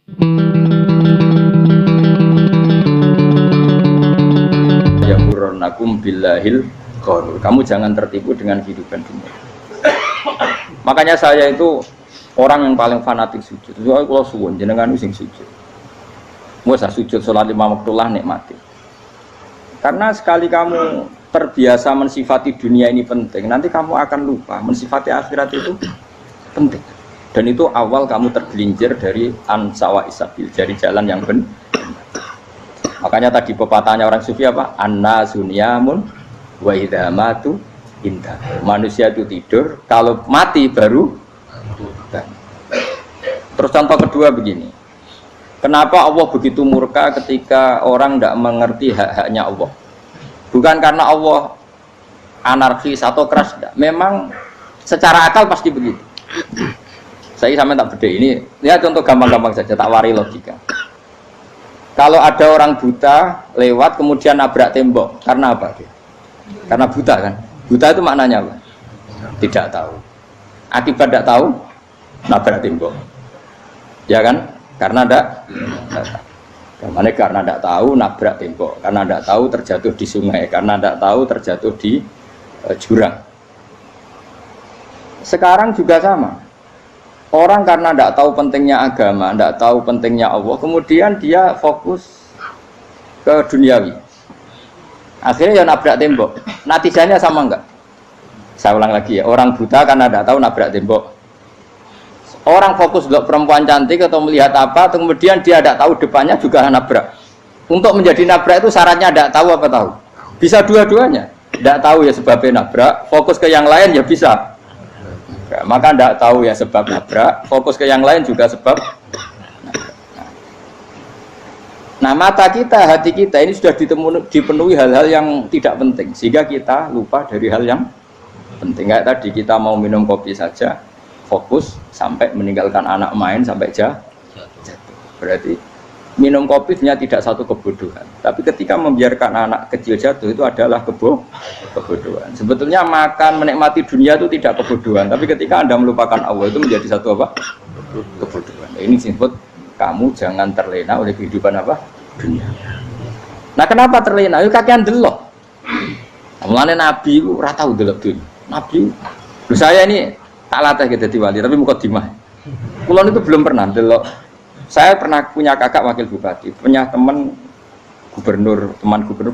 Ya burronakum billahil ghurur. Kamu jangan tertipu dengan kehidupan dunia. Makanya saya itu orang yang paling fanatik sujud. Soalnya kalau suwun jenengan sing sujud. Masa sujud sholat 5 waktu lah nikmati. Karena sekali kamu terbiasa mensifati dunia ini penting, nanti kamu akan lupa mensifati akhirat itu penting. Dan itu awal kamu tergelincir dari ansawa isabil, dari jalan yang benar. Makanya tadi pepatahnya orang sufi apa? An-nasu niyamun wa idza matu indah. Manusia itu tidur, kalau mati baru bangun. Terus contoh kedua begini. Kenapa Allah begitu murka ketika orang tidak mengerti hak-haknya Allah? Bukan karena Allah anarkis atau keras, tidak. Memang secara akal pasti begitu. Saya sampai tak beda ini. Lihat contoh gampang-gampang saja, tak wari logika. Kalau ada orang buta lewat kemudian nabrak tembok, karena apa dia? Karena buta kan? Buta itu maknanya apa? Tidak tahu. Akibat tidak tahu, nabrak tembok. Ya kan? Karena tidak tahu. Karena tidak tahu nabrak tembok. Karena tidak tahu terjatuh di sungai. Karena tidak tahu terjatuh di jurang. Sekarang juga sama. Orang karena tidak tahu pentingnya agama, tidak tahu pentingnya Allah, kemudian dia fokus ke duniawi. Akhirnya ya nabrak tembok. Natijanya sama enggak? Saya ulang lagi ya. Orang buta karena tidak tahu nabrak tembok. Orang fokus untuk perempuan cantik atau melihat apa, kemudian dia tidak tahu depannya juga nabrak. Untuk menjadi nabrak itu syaratnya tidak tahu apa tahu. Bisa dua-duanya. Tidak tahu ya sebabnya nabrak, fokus ke yang lain ya bisa. Ya, maka tidak tahu ya sebab nabrak, fokus ke yang lain juga sebab nabrak. Nah mata kita, hati kita ini sudah dipenuhi hal-hal yang tidak penting, sehingga kita lupa dari hal yang penting. Kayak tadi kita mau minum kopi saja, fokus sampai meninggalkan anak main sampai jatuh. Berarti minum kopi sebenarnya tidak satu kebodohan, tapi ketika membiarkan anak kecil jatuh itu adalah kebodohan. Sebetulnya makan menikmati dunia itu tidak kebodohan, tapi ketika Anda melupakan Allah itu menjadi satu apa? Kebodohan. Nah, ini disebut kamu jangan terlena oleh kehidupan apa? Dunia. Nah kenapa terlena? Itu kakean delok. Mulane Nabi itu ora tau delok dunia. Nabi, saya ini tak latih gitu di wali, tapi mukadimah. Kulon itu belum pernah delok. Saya pernah punya kakak wakil bupati, punya teman gubernur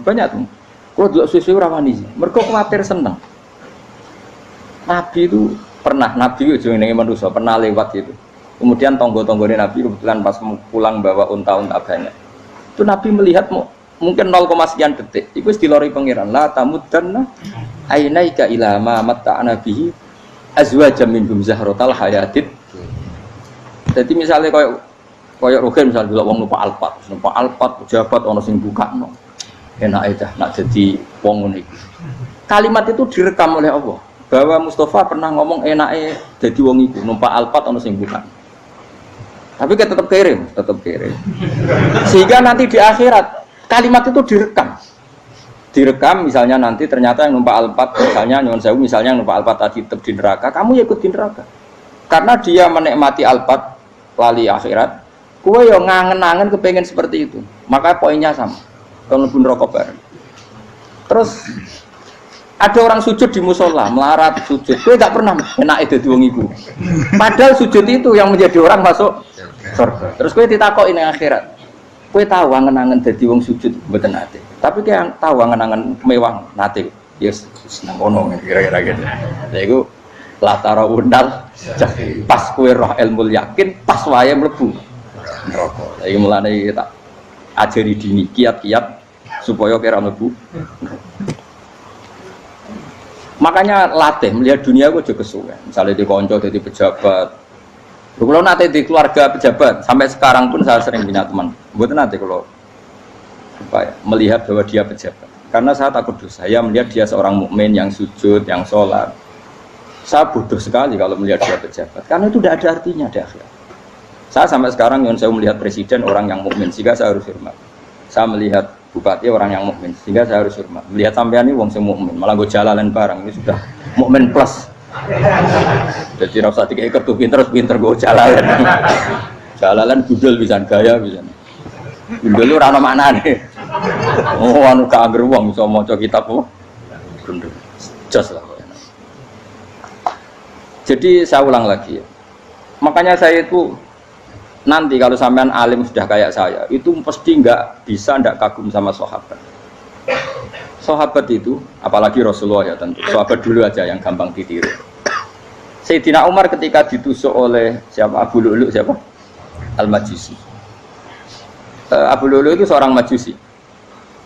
banyak tuh. Kalau dulu susu rawani sih, mereka khawatir seneng. Nabi itu pernah, Nabi itu yang manusia pernah lewat itu. Kemudian tonggo-tonggone Nabi kebetulan pas pulang bawa unta-unta banyak. Itu Nabi melihat mungkin 0, sekian detik. Itu dilori pangeran. La tamuddanna ainaika ila ma matta'ana bihi azwajan minhum zahratal hayatid. Jadi misalnya kayak Rogen misalnya dulu wong numpak Alphard pejabat ono sing bukakno. Enak aja nak jadi wong ngono iku. Kalimat itu direkam oleh Allah bahwa Mustafa pernah ngomong enake jadi wong iku numpak Alphard ono sing bukakno. Tapi kita tetap kirim. Sehingga nanti di akhirat kalimat itu direkam misalnya nanti ternyata yang numpak Alphard misalnya nyuwun sewu misalnya yang numpak Alphard tadi tetap di neraka, kamu ya ikut di neraka. Karena dia menikmati Alphard lali akhirat. Kue yang ngangen-ngangen kepengen seperti itu, maka poinnya sama. Kalau pun rokok bareng. Terus ada orang sujud di musola, melarat sujud. Kue tak pernah enak itu wong iku. Padahal sujud itu yang menjadi orang masuk surga. Terus kue ditakoki ning akhirat. Kue tahu angen-angen dadi wong sujud mboten nate. Tapi kue tahu angen-angen mewah nate. Yes, seneng kono kira-kira gitu. Lha iku latara undal pas kue roh ilmu yakin pas wae mlebu neraka. Iki mulane tak ajari dini kiat-kiat supaya kira mlebu. Makanya latih melihat dunia kok aja kesuwen. Misalnya di konco jadi pejabat. Kalau nanti di keluarga pejabat sampai sekarang pun saya sering punya teman. Mboten nanti kalau melihat bahwa dia pejabat. Karena saya takut dosa. Saya melihat dia seorang mukmin yang sujud, yang sholat. Saya bodoh sekali kalau melihat dia pejabat. Karena itu tidak ada artinya di akhirat. Saya sampai sekarang yang saya melihat presiden orang yang mukmin, sehingga saya harus hormat. Saya melihat bupati orang yang mukmin, sehingga saya harus hormat. Melihat sampean ini wong sing mukmin, malah gue jalalan barang ini sudah mukmin plus. Jadi rasa tiga kartu pinter gue jalalan. Jalalan gundul bisa gaya bisa. Gundul itu ora ono maknane. Oh anu gak angger wong iso maca kitab apa? Gundul. Jos lah. Jadi saya ulang lagi ya. Makanya saya itu nanti kalau sampean alim sudah kayak saya, itu pasti nggak bisa ndak kagum sama sahabat. Sahabat itu, apalagi Rasulullah ya tentu. Sahabat dulu aja yang gampang ditiru. Sayyidina Umar ketika ditusuk oleh siapa? Abu Lu'lu siapa? Al-Majusi. Abu Lu'lu itu seorang Majusi.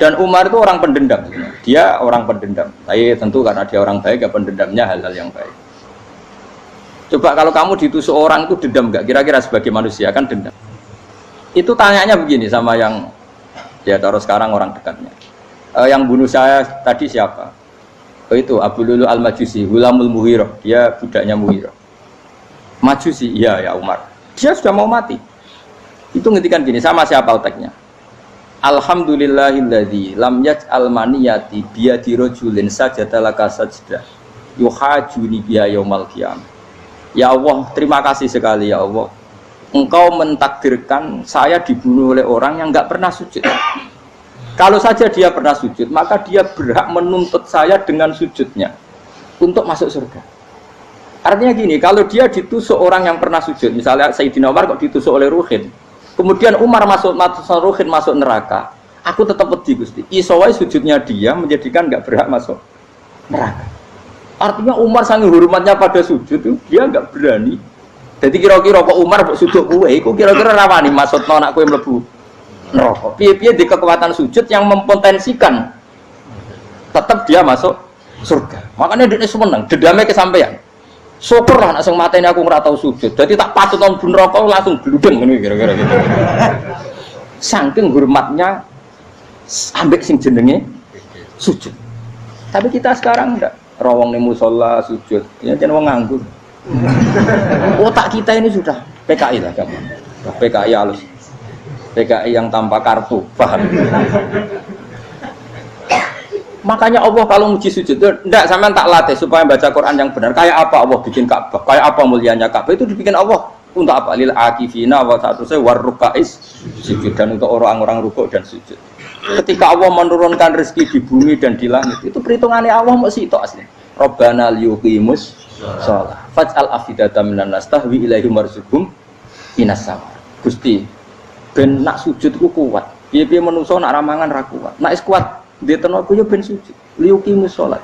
Dan Umar itu orang pendendam. Dia orang pendendam. Tapi tentu karena dia orang baik, ya pendendamnya hal-hal yang baik. Coba kalau kamu ditusuk orang itu dendam nggak? Kira-kira sebagai manusia kan dendam. Itu tanyanya begini sama yang ya taruh sekarang orang dekatnya. Yang bunuh saya tadi siapa? Oh itu Abu Lu'lu Al-Majusi, Hulamul Muhirah. Dia budaknya Muhirah. Majusi, iya ya Umar. Dia sudah mau mati. Itu ngetikan gini, sama siapa otaknya? Alhamdulillahilladzi lam yaj'al maniyati biyadi rajulin sajadalaka sajdah yuhajuni biya yaumal qiyamah. Ya Allah, terima kasih sekali ya Allah. Engkau mentakdirkan saya dibunuh oleh orang yang nggak pernah sujud. Kalau saja dia pernah sujud, maka dia berhak menuntut saya dengan sujudnya untuk masuk surga. Artinya gini, kalau dia ditusuk orang yang pernah sujud, misalnya Sayyidina Umar kok ditusuk oleh Ruhin, kemudian Umar masuk Ruhin masuk neraka, aku tetap pedih Gusti. Isowai sujudnya dia menjadikan nggak berhak masuk neraka. Artinya Umar sangat hormatnya pada sujud itu dia nggak berani. Jadi kira-kira kok Umar sujud kue, itu kira-kira rawani maksud anak kue melebu neraka. Piye-piye di kekuatan sujud yang mempotensikan tetap dia masuk surga. Makanya dia seneng, dendamnya kesampaian. Syukur lah langsung matanya aku nggak tahu sujud. Jadi tak patut nang neraka langsung gludeng ini kira-kira gitu. Saking hormatnya ambek sing jenenge sujud. Tapi kita sekarang enggak. Rawong nih musola sujud, ya jangan wong nganggur. Otak kita ini sudah PKI lah kamu, PKI halus, PKI yang tanpa kartu, paham? Makanya Allah kalau muji sujud, enggak sampean tak latih supaya baca Quran yang benar. Kayak apa Allah bikin Ka'bah? Kayak apa mulianya Ka'bah itu dibikin Allah untuk apa? Lil akifina wa satusai warrukais sujud dan untuk orang-orang rukuk dan sujud. Ketika Allah menurunkan rezeki di bumi dan di langit, itu perhitungannya Allah masih itu asli. Rabbana liyuqimus shalah faj'al afidatan minan nas tahwi ilaihim warzuqhum minas sama. Gusti, ben nak sujud ku kuat. Piye-piye menungso nak ramangan ra kuat. Nak is kuat, dia tenaga yo ben sujud. Liyuqimus shalah.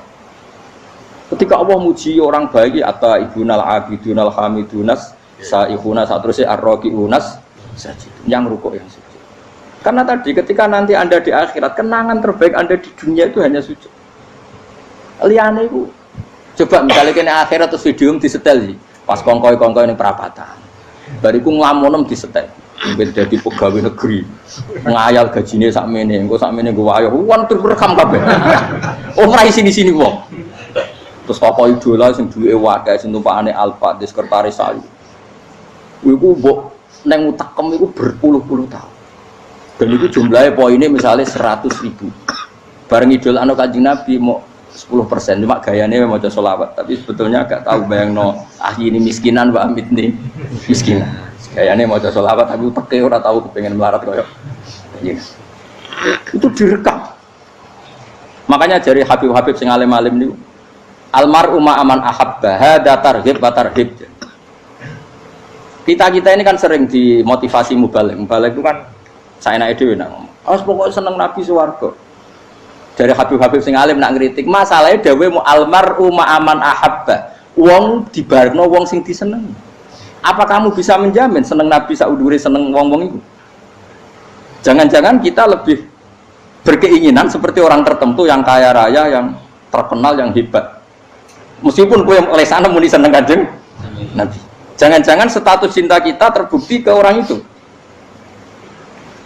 Ketika Allah muji orang baik atau ibunal abidunal hamidunas saihuna satruse arraqiunas sajid. Yang rukuk yang sujud. Karena tadi ketika nanti Anda di akhirat, kenangan terbaik Anda di dunia itu hanya sujud. Liane itu coba misalnya kena akhirat terus video disetel sih. Pas kongkoi-kongkoi ini perapatan. Bariku nglamonem disetel. Mungkin jadi pegawai negeri. Ngayal gajinya sakmene, engko sakmene gue ayo wan terekam kabeh. Oh rai sini-sini wong. Terus tokoh idola sing duwe wae sing tumpakane Alfa di sekretaris saya. Iku mbok nang utekem iku berpuluh-puluh tahun. Dan itu jumlahnya poinnya misalnya 100.000. Bareng idol anu Kanjeng Nabi mau 10%, cuma gayanya mau sholawat. Tapi sebetulnya agak tahu bayang no ini miskinan Mbak Amit nih miskinan. Gayanya mau sholawat tapi pakai orang tahu kepengen melarat koyok. Ya. Itu direkam. Makanya dari Habib-Habib sing alim-alim niku almar'u ma'aman ahabba hada targhib wa tarhib. Kita ini kan sering dimotivasi mubalik. Mubalik itu kan saya naik dewi nang, pokoknya seneng Nabi swarga. Dari Habib-Habib sing alim nak ngritik, masalahnya dewe mu almar'u ma'aman ahabba. Wong dibarno wong sing disenengi. Apa kamu bisa menjamin seneng Nabi saudure seneng wong-wong itu? Jangan-jangan kita lebih berkeinginan seperti orang tertentu yang kaya raya, yang terkenal, yang hebat. Meskipun kowe lesane muni seneng Kanjeng Nabi. Jangan-jangan status cinta kita terbukti ke orang itu.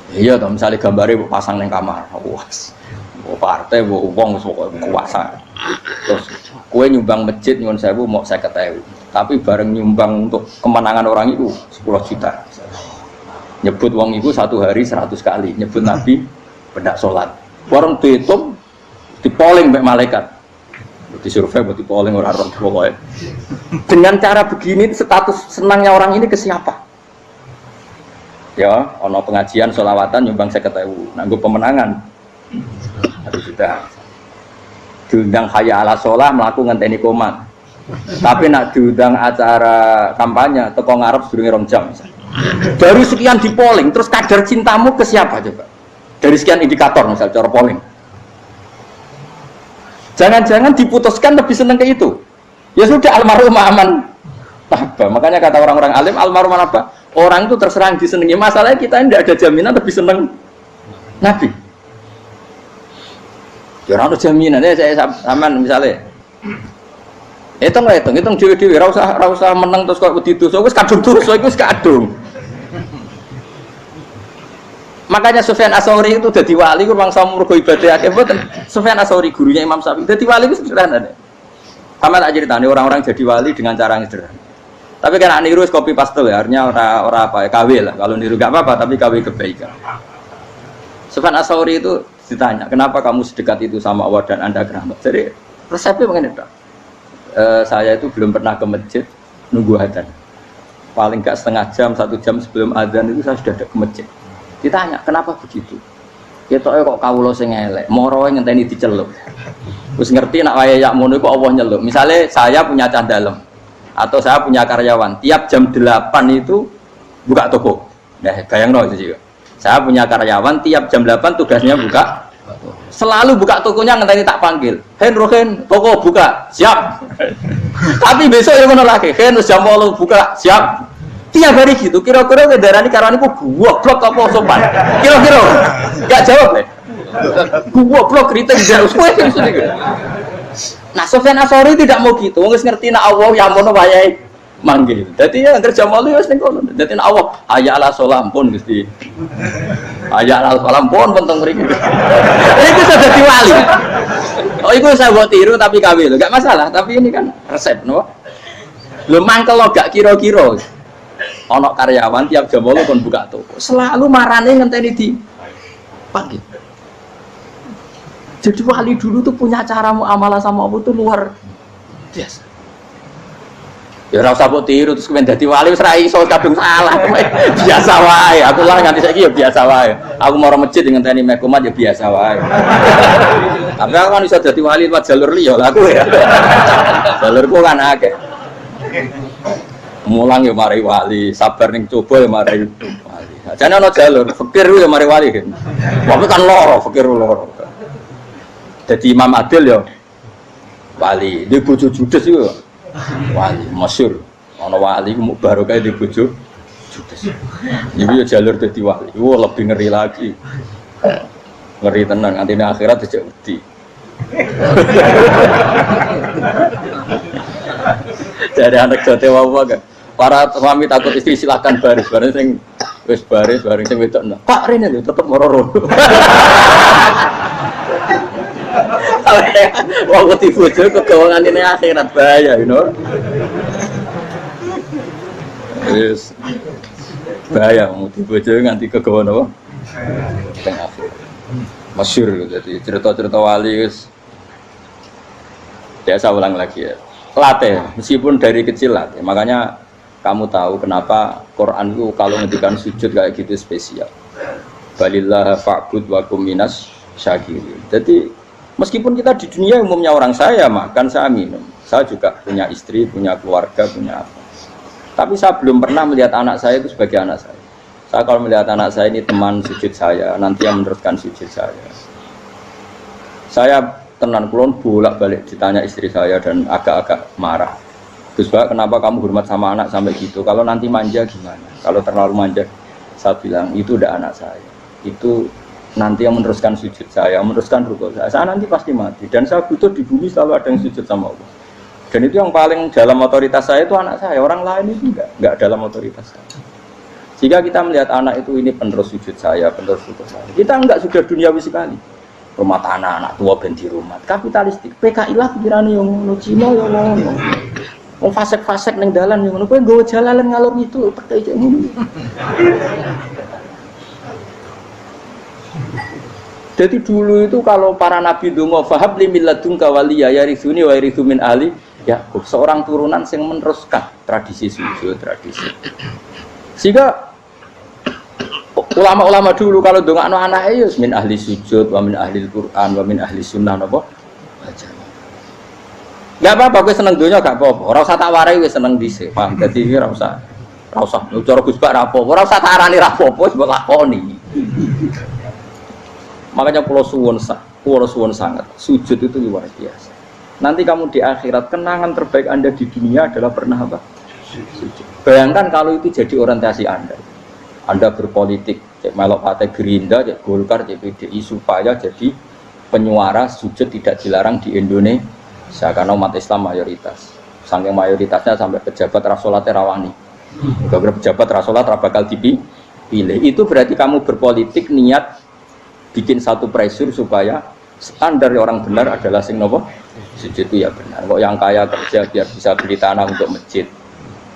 Iya toh, misalnya gambarnya pasang neng kamar, wah, partai, uang, kuasa. Terus, kue nyumbang masjid nyuwun sewu mau 50.000, tapi bareng nyumbang untuk kemenangan orang itu 10 juta. Nyebut uang itu satu hari 100 kali, nyebut Nabi bedak sholat. Warung dihitung, dipoling mbak malaikat, disurvei buat dipoling orang-orang pokoknya. Dengan cara begini status senangnya orang ini ke siapa? Ya, ono pengajian sholawatan nyumbang 50.000. Nanggo pemenangan. Harus sudah. Diundang hayya ala sholah mlaku ngenteni komat. Tapi nak diundang acara kampanye teko ngarep sedurunge 2 jam. Dari sekian di polling, terus kadar cintamu ke siapa coba? Dari sekian indikator misal cara polling. Jangan-jangan diputuskan lebih seneng ke itu. Ya sudah almarhum aman. Makanya kata orang-orang alim almarhum apa? Orang itu terserang disenangi. Masalahnya kita tidak ada jaminan lebih seneng Nabi. Ya orang ada jaminan. Saya aman misalnya. Hitung dewi-dewi. Rasa menang terus kok begitu. So, kadung dosa itu kadung. Makanya Sufyan Ats-Tsauri itu jadi wali. Kurang sama mergo ibadah akhir. Sufyan Ats-Tsauri gurunya Imam Syafi'i. Jadi wali itu sederhana. Sama tak ceritanya orang-orang jadi wali dengan cara yang sederhana. Tapi kan niru kopi pastel ya, artinya orang apa ya, KW lah. Kalau niru gak apa-apa, tapi KW kebaikan. Sufyan Ats-Tsauri itu ditanya, kenapa kamu sedekat itu sama Allah dan Anda keramat? Jadi resepnya begini dok. Saya itu belum pernah ke masjid nunggu adzan. Paling gak setengah jam, 1 jam sebelum adzan itu saya sudah ada ke masjid. Ditanya, kenapa begitu? Kita kok kawula sing elek, moro ngenteni diceluk. Terus ngerti nak wayahe yak ngono iku Allah nyeluk. Misalnya saya punya cah dalem atau saya punya karyawan, tiap jam 8 itu buka toko. Nah, bayangno itu juga. Saya punya karyawan tiap jam 8 tugasnya buka. Selalu buka tokonya ngenteni tak panggil. Rohen, toko buka, siap. Tapi besok ya ngono lagi. Jam 8 buka, siap. Tiap hari gitu. Kira-kira kendaraan karyawan itu goblok apa sopan? Kira-kira enggak jawab ya. Goblok kritik ndak usah. Nah, Sufyan Ats-Tsauri tidak mau gitu. Wong wis ngerti nek Allah yang mono wayahe manggil. Dadi ya kerja malu wis ning kono. Dadi nek Allah hayya ala sholah pun Gusti. Hayya ala sholah pun penting mriki. Iku sudah dadi wali. Oh, iku saya buat tiru tapi kawin. Enggak masalah, tapi ini kan resep, no. Lho mangkel lo gak kira-kira. Ana karyawan tiap jam 8 kon buka toko. Selalu marane ngenteni di panggil. Jadi wali dulu tuh punya cara muamalah sama Allah tuh luar biasa. Ya ora usah mbok tiru terus kemen dadi wali wis ra iso kadung salah. Biasa wae. Aku lah nganti saiki ya biasa wae. Aku mau masjid ngenteni mek komat ya biasa wae. Tapi aku kan iso dadi wali lewat jalur liya lah aku ya. Jalurku kan akeh. Mulang ya mari wali, sabar ning coba ya mari wali. Jane ana jalur fikir ya mari wali kan. Tapi kan loro, fikir loro. Jadi Imam Adil ya wali, di bojo judes itu wali, masyhur. Ana wali ku barokah di bojo judes. Iku ya jalur dadi wali. Wah lebih ngeri lagi. Ngeri tenan, antine akhirat dijak wedi. Dari anak jote wae kan. Para suami takut istri silakan baris sing wis baris sing wedok. Pak rene lho tetep moro-moro. Wong wedi bojo kegawangan ini akhirat bahaya, you know. Yes. Bahaya wedi bojo nganti kegawan apa? Teng akhir. Masyhur jadi cerita-cerita wali wis. Saya ulang lagi ya. Latih, meskipun dari kecil latih. Makanya kamu tahu kenapa Quran itu kalau ngendikan sujud kayak gitu spesial. Balillah fa'bud wa kum minas syakirin. Jadi meskipun kita di dunia umumnya orang saya makan, saya minum, saya juga punya istri, punya keluarga, punya apa. Tapi saya belum pernah melihat anak saya itu sebagai anak saya. Saya kalau melihat anak saya ini teman sujud saya, nanti yang meneruskan sujud saya. Saya tenan kulon bolak-balik ditanya istri saya dan agak-agak marah. Gus Pak, kenapa kamu hormat sama anak sampai gitu? Kalau nanti manja gimana? Kalau terlalu manja, saya bilang itu udah anak saya. Itu nanti yang meneruskan sujud saya, meneruskan rukuk saya. Saya nanti pasti mati dan saya butuh di bumi selalu ada yang sujud sama Allah. Dan itu yang paling dalam otoritas saya itu anak saya. Orang lain itu enggak dalam otoritas saya. Jika kita melihat anak itu ini penerus sujud saya, penerus rukuk saya. Kita enggak sudah duniawi sekali. Rumah tanah anak tua ben di rumah. Kapitalistik. PKI lah pikirannya yang ngono, Cina yang ngono. Mau fasek-fasek neng dalan yang ngono, kowe nggawa jalalan ngalor itu pakai cek ngono. Jadi dulu itu kalau para nabi donga fahab li milladun kawaliya yarithuni wa yarithu min ahli Yakub, seorang turunan yang meneruskan tradisi sujud, tradisi. Sehingga Ulama-ulama dulu kalau dongakno anake ya min ahli sujud, wa min ahli Quran, wa min ahli sunnah napa? Enggak apa-apa kowe seneng donya gak apa-apa. Ora usah tak warai wis seneng dhisik. Paham? Dadi iki ora usah. Ora usah cara Gus Bak ra apa. Ora usah tak arani ra apa, wis mbok lakoni. Makanya pulau suwun sangat. Sujud itu luar biasa. Nanti kamu di akhirat kenangan terbaik Anda di dunia adalah pernah apa? Sujud. Bayangkan kalau itu jadi orientasi Anda. Anda berpolitik, cek melok partai Gerindra, cek Golkar, cek PDI supaya jadi penyuara sujud tidak dilarang di Indonesia karena umat Islam mayoritas. Saking mayoritasnya sampai pejabat rasolat rawani. Kalau pejabat rasolat bakal dipilih. Itu berarti kamu berpolitik niat bikin satu pressure supaya standar orang benar adalah sing nopo sujud itu ya benar. Kok yang kaya kerja biar bisa beli tanah untuk masjid.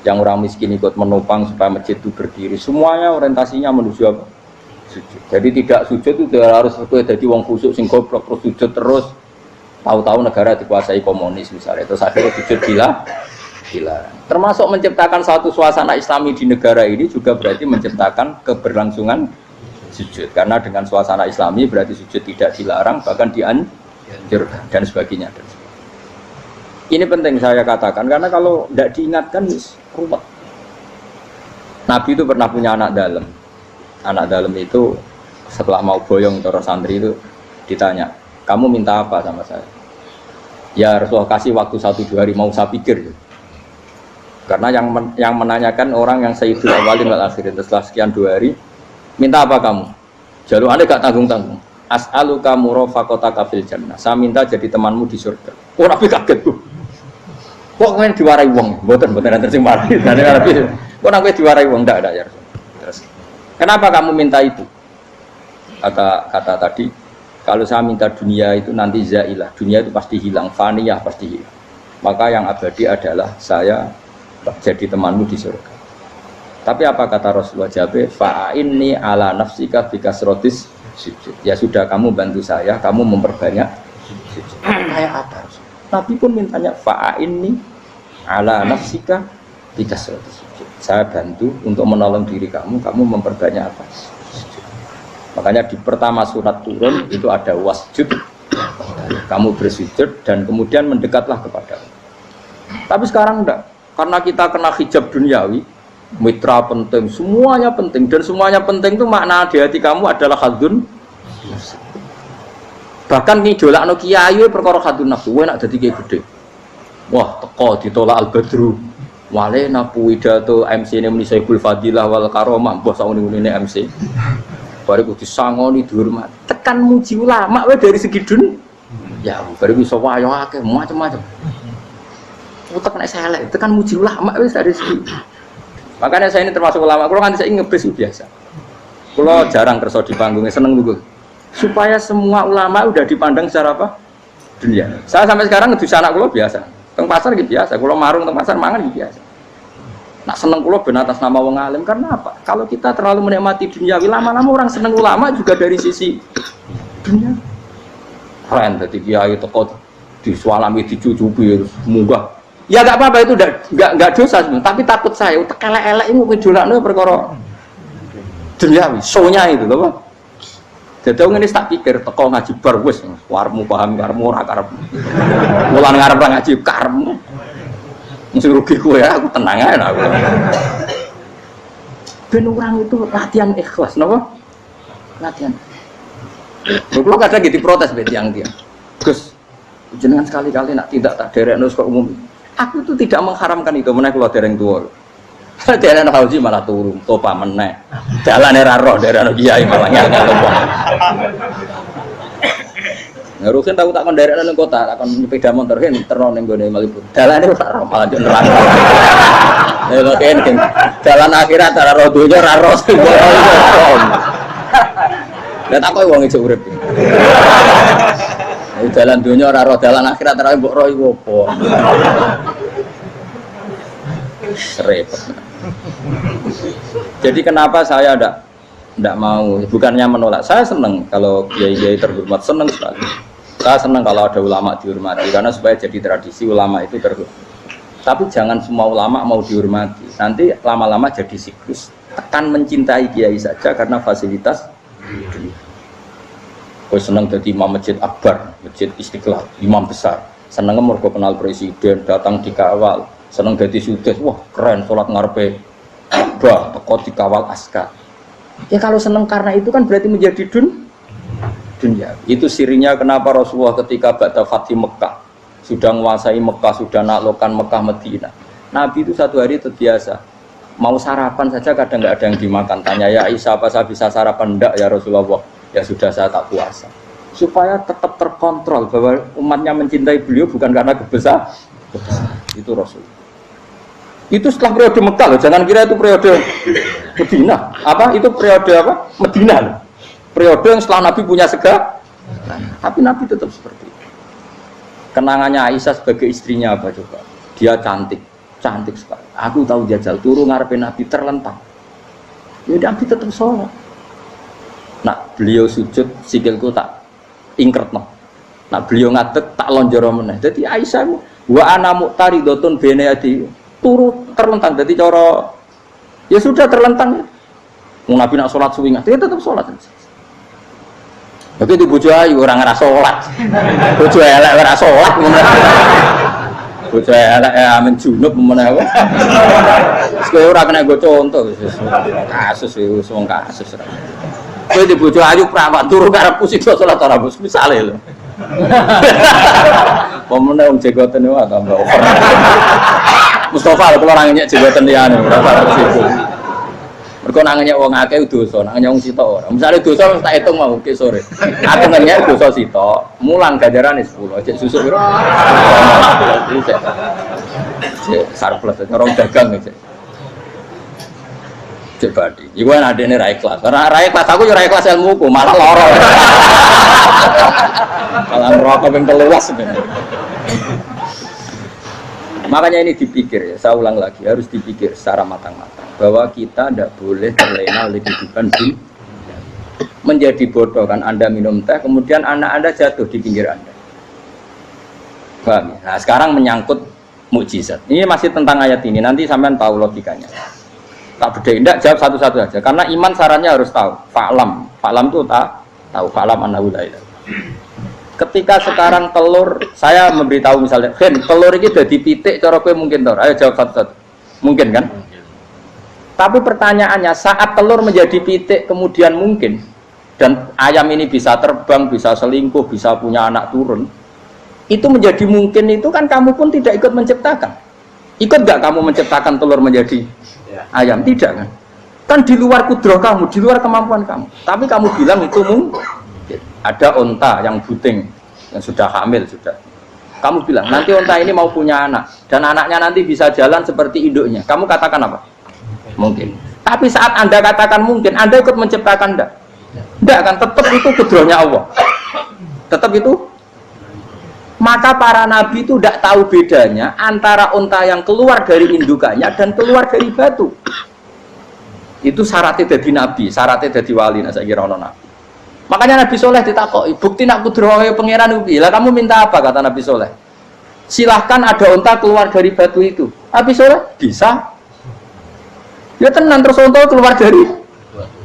Yang orang miskin ikut menopang supaya masjid itu berdiri. Semuanya orientasinya menuju apa? Sujud. Jadi tidak sujud itu harus jadi wong khusuk sing goblok terus sujud terus. Tahu-tahu negara dikuasai komunis misalnya. Terus akhirnya sujud gila. Termasuk menciptakan satu suasana Islami di negara ini juga berarti menciptakan keberlangsungan sujud. Karena dengan suasana Islami berarti sujud tidak dilarang bahkan dianjurkan dan sebagainya. Ini penting saya katakan karena kalau tidak diingatkan ruwet. Nabi itu pernah punya anak dalam. Anak dalam itu setelah mau boyong cara santri itu ditanya, kamu minta apa sama saya? Ya Rasulullah kasih waktu 1-2 hari mau saya pikir. Karena yang menanyakan orang yang sayyidul awalin wal akhirin setelah sekian 2 hari, minta apa kamu? Jalur Anda gak tanggung-tanggung. As'aluka murafaqataka fil jannah. Saya minta jadi temanmu di surga. Oh Nabi kaget tuh. Kok kalian diwarai wong? Mboten terus mari. Kok Nabi diwarai wong ndak ada ya. Terus kenapa kamu minta itu? Kata tadi, kalau saya minta dunia itu nanti zailah. Dunia itu pasti hilang, faniyah pasti hilang. Maka yang abadi adalah saya jadi temanmu di surga. Tapi apa kata Rasulullah Jabir? Fa'inni ala nafsika bikasrotis sujud. Ya sudah kamu bantu saya, kamu memperbanyak sujud. Kayak apa? Nabi pun mintanya fa'inni ala nafsika bikasrotis sujud. Saya bantu untuk menolong diri kamu, kamu memperbanyak apa? Sujud. Makanya di pertama surat turun itu ada wasjud. Kamu bersujud dan kemudian mendekatlah kepada Allah. Tapi sekarang enggak. Karena kita kena hijab duniawi, mitra penting, semuanya penting dan semuanya penting itu makna di hati kamu adalah hadun. Bahkan ngidolakno kiai perkara hadun nafsu, enak dadi kiai gede. Wah, teko ditolak al-badru. Wale napu pidato MC-ne muni Saiful Fadilah wal Karomah, mbah sauni-unine MC. Bariku disangoni dihormat. Tekan muji ulama wae dari segi dun. Ya, bariku iso wayo akeh macam-macam. Utek nek selek, tekan muji ulama wis dari segi. Makanya saya ini termasuk ulama, kalau kan saya ngebis biasa. Kalau jarang kerso di panggungnya, seneng juga. Supaya semua ulama udah dipandang secara apa? Dunia. Saya sampai sekarang ngedus anak kulo biasa. Teng pasar gitu biasa. Kulo marung teng pasar mangan gitu biasa. Nak seneng kulo ben atas nama wong alim karena apa? Kalau kita terlalu menikmati dunia, lama-lama orang seneng ulama juga dari sisi dunia. Keren, jadi kiai teko disualami dicucupi munggah. Ya enggak apa-apa itu enggak dosa sebenarnya, tapi takut saya utek elek-elek iku ngidolakno perkara duniawi, show-nya itu lho, Pak. Jadi ngene tak pikir teko ngaji bar wis warmu paham karmu ora karepmu. Mulan ngarep ngaji karmu. Mesti rugi kowe ya, aku tenang ae aku. Ben orang itu latihan ikhlas, napa? Latihan. Lho kadang gitu protes be tiang-tiang. Gus, jenengan sekali-kali nak tidak tak derekno kok umum. Aku itu tidak mengharamkan itu, menaik kalau dereng tua. Dereng haji malah turun, topa menaik. Jalan era roh, dereng kiai malah nyala topa. Ngarusin tahu tak menderek nang kota, akan sepeda motor kan ternon ning gone Malibu. Dalane ora roh malah yo neraka. Lha kene jalan akhirat ora roh donya ora roh. Lah tak koyo wong iso urip. Jalan dunia ora roh, jalan akhirat ora mbok roh iku apa. Repot. Jadi kenapa saya enggak mau, bukannya menolak. Saya senang kalau kiai-kiai terhormat, senang sekali. Saya senang kalau ada ulama dihormati karena supaya jadi tradisi ulama itu terhormat. Tapi jangan semua ulama mau dihormati. Nanti lama-lama jadi siklus. Tekan mencintai kiai saja karena fasilitas. Kau senang jadi imam masjid akbar, masjid Istiqlal, imam besar. Senang mergo kenal presiden, datang dikawal. Senang jadi sudes, wah keren, sholat ngarepe Ka'bah, teko dikawal askar. Ya kalau senang karena itu kan berarti menjadi dunia. Itu sirinya kenapa Rasulullah ketika ba'da Fathi Mekah sudah menguasai Mekah, sudah naklukkan Mekah Madinah. Nabi itu satu hari terbiasa mau sarapan saja kadang nggak ada yang dimakan. Tanya ya Aisyah, apa saya bisa sarapan? Enggak ya Rasulullah. Ya sudah, saya tak puasa. Supaya tetap terkontrol bahwa umatnya mencintai beliau bukan karena kebesaran. Itu Rasul. Itu setelah periode Mekah loh, jangan kira itu periode Medina. Apa? Itu periode apa? Medina loh. Periode yang setelah Nabi punya segala. Tapi Nabi tetap seperti itu. Kenangannya Aisyah sebagai istrinya apa coba? Dia cantik, cantik sekali. Aku tahu jajal turun ngarepin Nabi terlentang. Ya Nabi tetap sholat. Nah beliau sujud sikilku tak ingkret no. Nah beliau ngadeg tak lonjoro meneh. Jadi Aisyah wa ana muqtaridotun bene adi turu terlentang. Jadi cara ya sudah terlentang ya. Mau Nabi nak sholat suwi dia tetap sholat. Tapi di bojo ayu orang ngerasa sholat. Bojo elek ora sholat. Bojo elek amen junub meneh wae. Wis ora kena go contoh kasus wis wong kasus. Kowe di bojo ayu pramak turu karepku sida salat ora bos misale lho. Pemene wong jegoten wae tambah over. Mustafa kalau orang nyek jegoten liyane ora ora situ. Mergo nang nyek wong akeh dosa, nang nyek wong sitok ora. Misale dosa tak hitung mau ke sore. Aku nyek dosa sitok, mulang ganjarane 10. Cek susuk piro? Cek surplus orang dagang cek. Cek badi. Iku ana adene ra ikhlas. Ora ikhlas aku yo ra ikhlas ilmuku, malah lara. Malah rokok ping 13 sebenarnya. Makanya ini dipikir ya, saya ulang lagi, harus dipikir secara matang-matang bahwa kita tidak boleh terlena oleh kehidupan dunia. Menjadi bodoh kan Anda minum teh, kemudian anak Anda jatuh di pinggir Anda. Paham? Nah sekarang menyangkut mukjizat. Ini masih tentang ayat ini, nanti sampean tahu logikanya. Tak beda, tidak jawab satu-satu aja. Karena iman sarannya harus tahu. Fa'lam, fa'lam itu tak tahu. Fa'lam annahu la ilaha. Ketika sekarang telur, saya memberitahu misalnya, Hen, telur ini udah dipitik, cara kowe mungkin tor. Ayo jawab satu-satu. Mungkin kan? Tapi pertanyaannya, saat telur menjadi pitik kemudian mungkin, dan ayam ini bisa terbang, bisa selingkuh, bisa punya anak turun, itu menjadi mungkin itu kan kamu pun tidak ikut menciptakan. Ikut gak kamu menciptakan telur menjadi ayam? Tidak kan? Kan di luar kudroh kamu, di luar kemampuan kamu. Tapi kamu bilang itu mungkin. Ada onta yang buting, yang sudah hamil sudah. Kamu bilang nanti onta ini mau punya anak dan anaknya nanti bisa jalan seperti induknya. Kamu katakan apa? Mungkin. Tapi saat Anda katakan mungkin, Anda ikut menciptakan enggak? Enggak kan? Tetap itu kudrohnya Allah. Tetap itu. Maka para nabi itu tidak tahu bedanya antara onta yang keluar dari indukannya dan keluar dari batu. Itu syaratnya jadi nabi, syaratnya jadi wali. Nah, saya kira ono nabi. Makanya Nabi Soleh ditakoki, bukti nak kudrohe pangeran ubi. Lah kamu minta apa kata Nabi Soleh? Silahkan ada unta keluar dari batu itu. Nabi Soleh bisa. Ya tenan terus unta keluar dari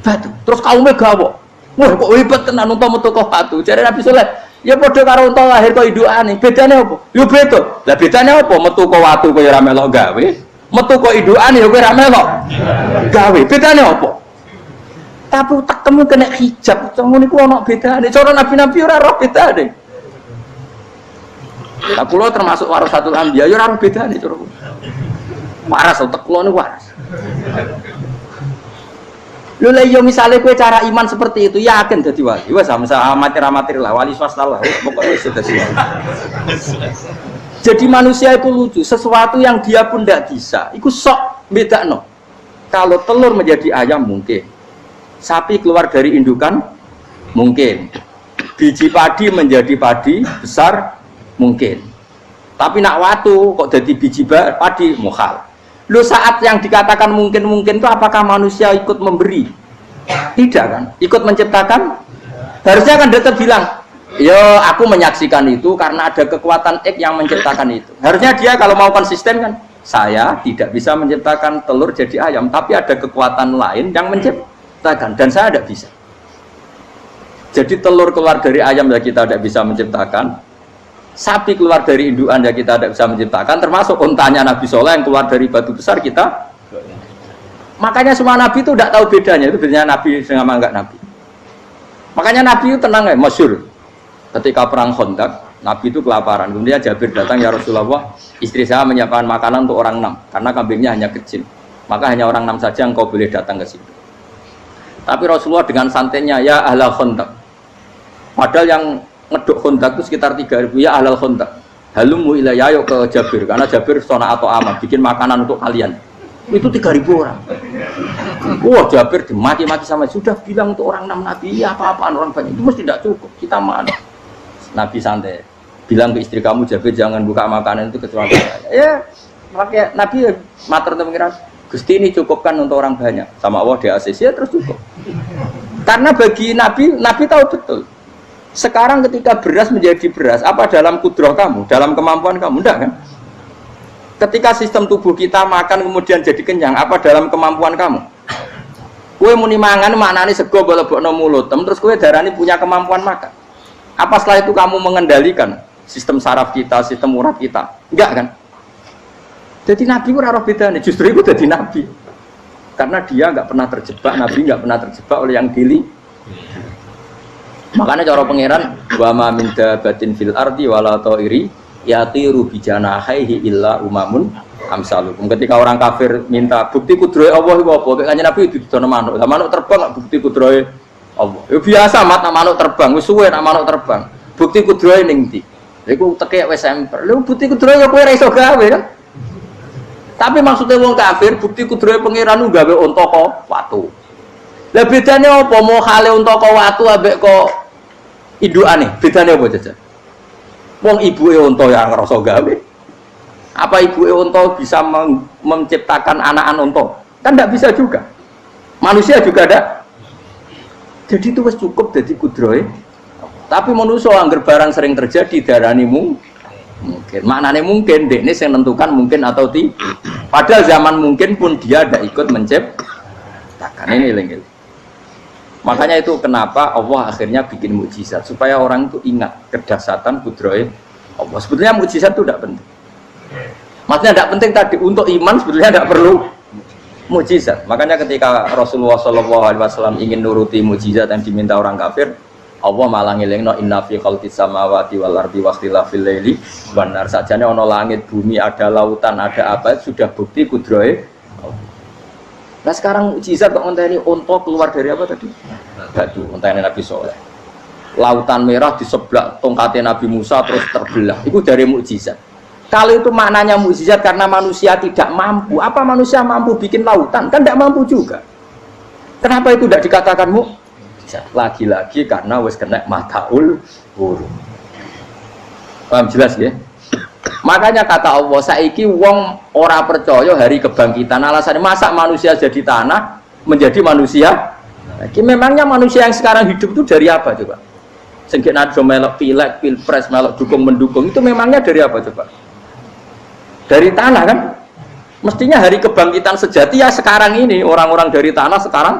batu. Terus kaumnya gawok. Wah kok hebat tenan unta metu kok batu. Jare Nabi Soleh, ya padha karo unta lahir kok indukane. Bedane apa? Ya beda. Lah bedane apa? Metu kok watu kok ora melok gawe. Metu kok indukane ya kowe ora melok gawe. Bedane apa? Tapi utakmu kena hijab, ngono niku ana bedane. Cara nabi-nabi ora roh bedane. Lah kula termasuk warasatul anbiya ya ora roh bedane cara. Waras utek kula niku waras. Lho lha yo misale kowe cara iman seperti itu yakin dadi wali. Wes amatir-amatir lah wali swasta lah. Pokoke wis dadi wali. Jadi manusia itu lucu, sesuatu yang dia pun tidak bisa. Iku sok bedakno. Kalau telur menjadi ayam mungkin. Sapi keluar dari indukan mungkin, biji padi menjadi padi besar mungkin, tapi nak watu kok jadi biji padi mukhal. Lu saat yang dikatakan mungkin itu apakah manusia ikut memberi? Tidak kan? Ikut menciptakan? Harusnya kan dia bilang, yo aku menyaksikan itu karena ada kekuatan X yang menciptakan itu. Harusnya dia kalau mau konsisten kan, saya tidak bisa menciptakan telur jadi ayam, tapi ada kekuatan lain yang menciptakan, dan saya tidak bisa. Jadi telur keluar dari ayam ya kita tidak bisa menciptakan, sapi keluar dari induan ya kita tidak bisa menciptakan, termasuk untanya Nabi Soleh yang keluar dari batu besar kita. Makanya semua Nabi itu tidak tahu bedanya, itu bedanya Nabi sama enggak Nabi. Makanya Nabi itu tenang ya, masyhur. Ketika perang Khandaq, Nabi itu kelaparan, kemudian Jabir datang, ya Rasulullah, istri saya menyiapkan makanan untuk orang 6 karena kambingnya hanya kecil, maka hanya orang 6 saja yang kau boleh datang ke situ. Tapi Rasulullah dengan santainya, ya ahlal Khandaq, padahal yang ngeduk Khandaq itu sekitar 3.000, ya ahlal Khandaq, halumu ilayya, yuk ke Jabir, karena Jabir sona atau aman bikin makanan untuk kalian. Itu 3.000 orang. Wah, Jabir dimaki-maki sama, sudah bilang untuk orang 6 Nabi, ya apa-apaan orang banyak itu mesti tidak cukup, kita mana. Nabi santai, bilang ke istri kamu, Jabir jangan buka makanan itu kecuali saya. Ya, makanya Nabi matur untuk pengiran, Gusti ini cukupkan untuk orang banyak, sama Allah di ACC ya terus cukup. Karena bagi Nabi tahu betul. Sekarang ketika beras menjadi beras, apa dalam kudrah kamu, dalam kemampuan kamu, enggak kan? Ketika sistem tubuh kita makan kemudian jadi kenyang, apa dalam kemampuan kamu? Kue muni mangan maknane sego bolebokno mulut, terus kue darani punya kemampuan makan. Apa setelah itu kamu mengendalikan sistem saraf kita, sistem urat kita? Enggak kan? Jadi Nabi ora roh bedane, justru itu jadi Nabi. Karena dia enggak pernah terjebak, Nabi enggak pernah terjebak oleh yang dili. Makanya cara pangeran, wa ma min dabatin fil ardi wala ta'iri yatiru bi janahihi illa umamun amsalukum. Ketika orang kafir minta bukti kudrohe Allah iku apa? Kayaknya Nabi didono manuk. Lah manuk terbang bukti kudrohe Allah. Ya biasa manuk terbang, wis suwe manuk terbang. Bukti kudrohe ning ndi? Iku tekek wis semper. Lha bukti kudrohe ya kowe ora iso gawe kan? Tapi maksudnya wong kafir bukti kudrohe pangeran gawe unta kok watu. Lah bedane apa mau hale unta kok watu ambek kok indukane? Bedane apa jajan? Wong ibuke unta yang ngrasa gawe. Apa ibuke unta bisa menciptakan anakan unta? Kan tidak bisa juga. Manusia juga ada. Jadi itu wis cukup jadi kudrohe. Tapi manusia angger barang sering terjadi darani mungkin. Maknane mungkin dekne sing nentukan mungkin atau tidak. Padahal zaman mungkin pun dia tidak ikut menciptakan. Ini eling-eling. Makanya itu kenapa Allah akhirnya bikin mukjizat supaya orang itu ingat kedahsyatan kudrohe Allah. Sebetulnya mukjizat itu tidak penting. Maksudnya tidak penting tadi untuk iman sebetulnya tidak perlu mukjizat. Makanya ketika Rasulullah SAW ingin nuruti mukjizat yang diminta orang kafir, Allah malah ngelingno inna fi khalqis samawati wal ardi wakhtilafil laili wan nar. Sajane ana langit, bumi, ada lautan, ada apa sudah bukti kudrohe. Nah sekarang mukjizat kok ngenteni unta keluar dari apa tadi? Batu, ngenteni Nabi Soleh. Lautan merah di sebelah tongkatnya Nabi Musa terus terbelah. Itu dari mukjizat. Kalau itu maknanya mukjizat karena manusia tidak mampu, apa manusia mampu bikin lautan? Kan tidak mampu juga. Kenapa itu tidak dikatakan mukjizat? Lagi-lagi karena wis kena mataul huruf. Paham jelas ya? Makanya kata Allah, saiki wong ora percaya hari kebangkitan. Alasannya masa manusia jadi tanah menjadi manusia? Memangnya manusia yang sekarang hidup itu dari apa coba? Sengke nado melok pilek, pilpres, melok dukung mendukung itu memangnya dari apa coba? Dari tanah kan? Mestinya hari kebangkitan sejati ya sekarang ini orang-orang dari tanah sekarang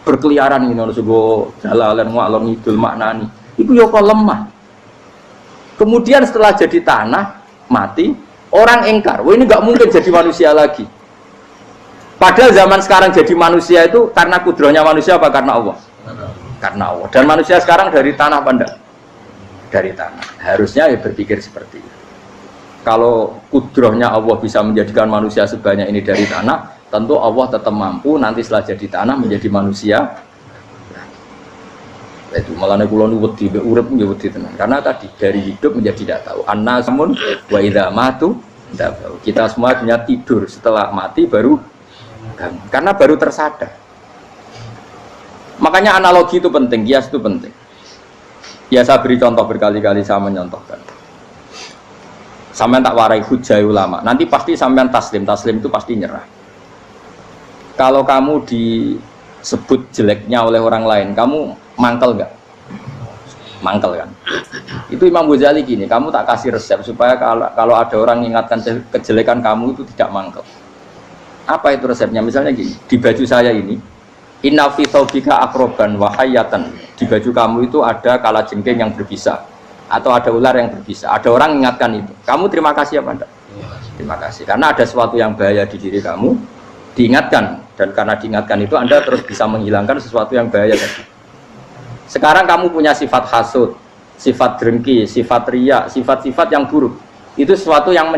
berkeliaran ini harus go jalalan ngalor ngidul maknani. Itu yo kok lemah. Kemudian setelah jadi tanah mati orang engkar, wah ini nggak mungkin jadi manusia lagi. Padahal zaman sekarang jadi manusia itu karena kudrohnya manusia apa karena Allah? Karena Allah. Dan manusia sekarang dari tanah apa enggak? Dari tanah. Harusnya ya berpikir seperti itu. Kalau kudrohnya Allah bisa menjadikan manusia sebanyak ini dari tanah, tentu Allah tetap mampu nanti setelah jadi tanah menjadi manusia. Itu malah kula nu wedi urip nggih wedi tenan. Karena tadi dari hidup menjadi tidak tahu. Annasun wa idza matu tidak tahu. Kita semua punya tidur setelah mati baru karena baru tersadar. Makanya analogi itu penting, kias itu penting. Ya saya beri contoh berkali-kali saya menyontohkan. Sampean tak warai hujah ulama. Nanti pasti sampean taslim itu pasti nyerah. Kalau kamu disebut jeleknya oleh orang lain, kamu mangkel enggak? mangkel kan. Itu Imam Ghazali gini, kamu tak kasih resep supaya kalau ada orang mengingatkan kejelekan kamu itu tidak mangkel. Apa itu resepnya? Misalnya gini, di baju saya ini, inna fi thawbika akroban wa hayatan. Di baju kamu itu ada kalajengking yang berbisa atau ada ular yang berbisa. Ada orang mengingatkan itu. Kamu terima kasih apa enggak? Terima kasih. Karena ada sesuatu yang bahaya di diri kamu, diingatkan, dan karena diingatkan itu Anda terus bisa menghilangkan sesuatu yang bahaya tadi. Sekarang kamu punya sifat hasud, sifat dengki, sifat riya, sifat-sifat yang buruk. Itu sesuatu yang